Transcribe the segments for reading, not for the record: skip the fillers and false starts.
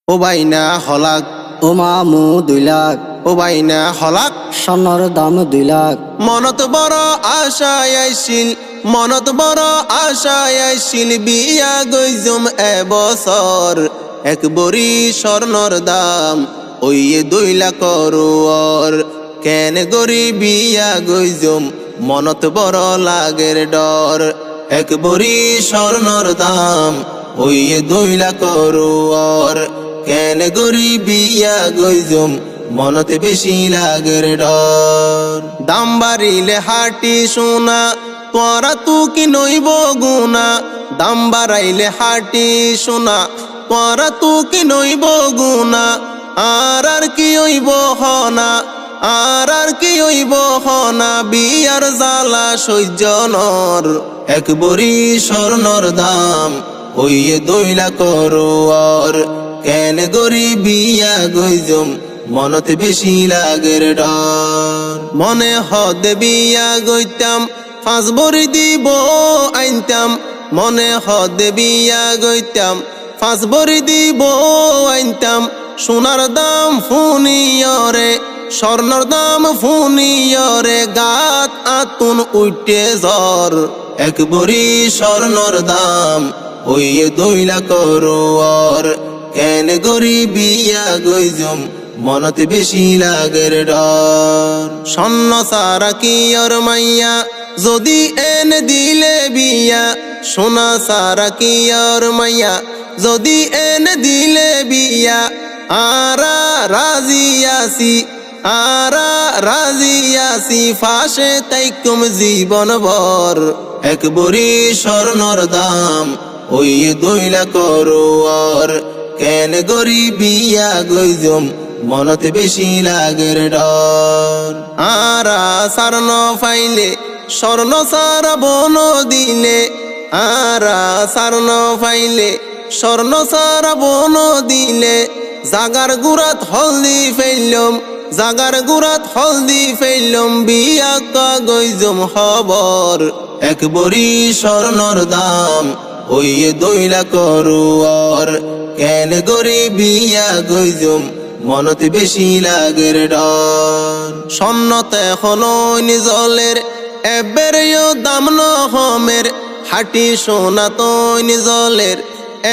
ও বাইনা হলাক ও মামু 2 লাখ ও বাইনা হলাক স্বর্ণর দাম 2 লাখ মনত বড় আশায় আইছিল মনত বড় আশায় আইছিল বিয়া গইজুম এবছর এক বড়ি স্বর্ণর দাম ওই 2 লাখ রুয়ার কেন গরি বিয়া গইজুম মনত বড় লাগের ডর এক বড়ি স্বর্ণর দাম ওই 2 লাখ রুয়ার কেন গরি বিয়া গইজুম মনতে বেশি লাগের ডর দাম বাড়িলে হাটি সোনা তোরা তু কি নইব গুনা দাম বাড়াইলে হাটি সোনা তোরা তু কি নইব গুনা আর কি হইব হনা আর কি হইব হনা বিয়ার জ্বালা সহ্য নর এক বড়ি স্বর্ণর দাম ওই 2 লাখ রুয়ার কেন গরি বিয়া গইজুম মনতে বেশি লাগের ডর মনে হদে বিয়া গইতাম 5 বড়ি দিব আইনতাম মনে হদে বিয়া গইতাম 5 বড়ি দিব আইনতাম সোনার দাম ফুনিয়রে স্বর্ণর দাম ফুনিয়রে গাত আতুন উঠে জ্বর এক বড়ি স্বর্ণর দাম ওই 2 লাখ রুয়ার কেন গরি বিয়া গইজুম মনতে বেশি লাগের ডর স্বর্ণ সারা কি আর মাইয়া যদি এনে দিলে বিয়া সোনা সারা কি আর মাইয়া যদি এনে দিলে বিয়া আরা রাজি আছি ফাঁসে তাইকুম জীবন ভর এক বড়ি স্বর্ণর দাম ওই 2 লাখ রুয়ার কেন গরি বিয়া গইজুম মনতে বেশি লাগের ডর আরা সারন ফাইলে স্বর্ণ সারা বন দিলে আরা সারন ফাইলে স্বর্ণ সারা বন দিলে জাগার গুড়াত হলদি ফেললম জাগার গুড়াত হলদি ফেললম বিয়া কা গইজুম খবর এক বড়ি স্বর্ণর দাম ওই 2 লাখ রুয়ার কেন গরি বিয়া গইজুম মনতে বেশি লাগের ডর স্বর্ণতে এখনো নিজলের এবেরেও দাম নহমের হাটি সোনা তো নিজলের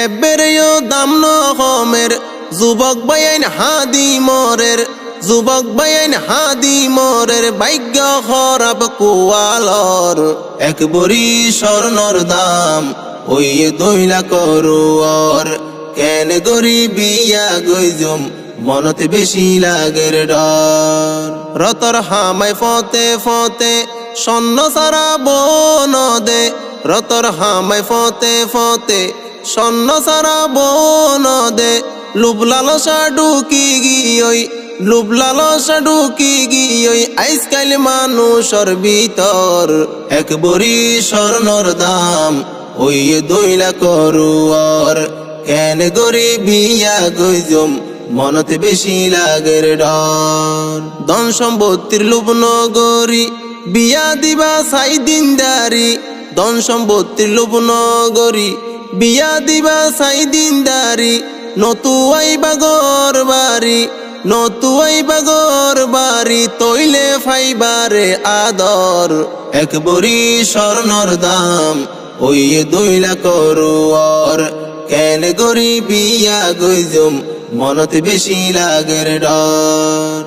এবেরেও দাম নহমের যুবক বাইন হাদি মরের যুবক বাইন হাদি মরের ভাগ্য খরাব কুয়ালর এক বড়ি স্বর্ণর দাম ওই 2 লাখ রুয়ার কেন গরি বিয়া গইজুম মনতে বেশি লাগের ডর রতর হামাই ফতে ফতে স্বর্ণ সারা বন দে রতর হামাই ফতে ফতে স্বর্ণ সারা বন দে লুভ লালসা ঢুকি গিয়ই লুভ লালসা ঢুকি গিয়ই আইসকাল মানুষের ভিতর এক বড়ি স্বর্ণর দাম ওই 2 লাখ রুয়ার কেন গরি বিয়া গইজুম মনতে বেশি লাগের ডর ধন সম্পত্তির লোভ নগরী বিয়া দিবা সাই দিনদারি ধন সম্পত্তির লোভ নগরী বিয়া দিবা সাই দিনদারি নতুয়াই বাগর বাড়ি নতুয়াই বাগর বাড়ি তৈলে ফাইবারে আদর এক বড়ি স্বর্ণর দাম ওই 2 লাখ রুয়ার কেন গরি বিয়া গইজুম মনতে বেশি লাগের ডর।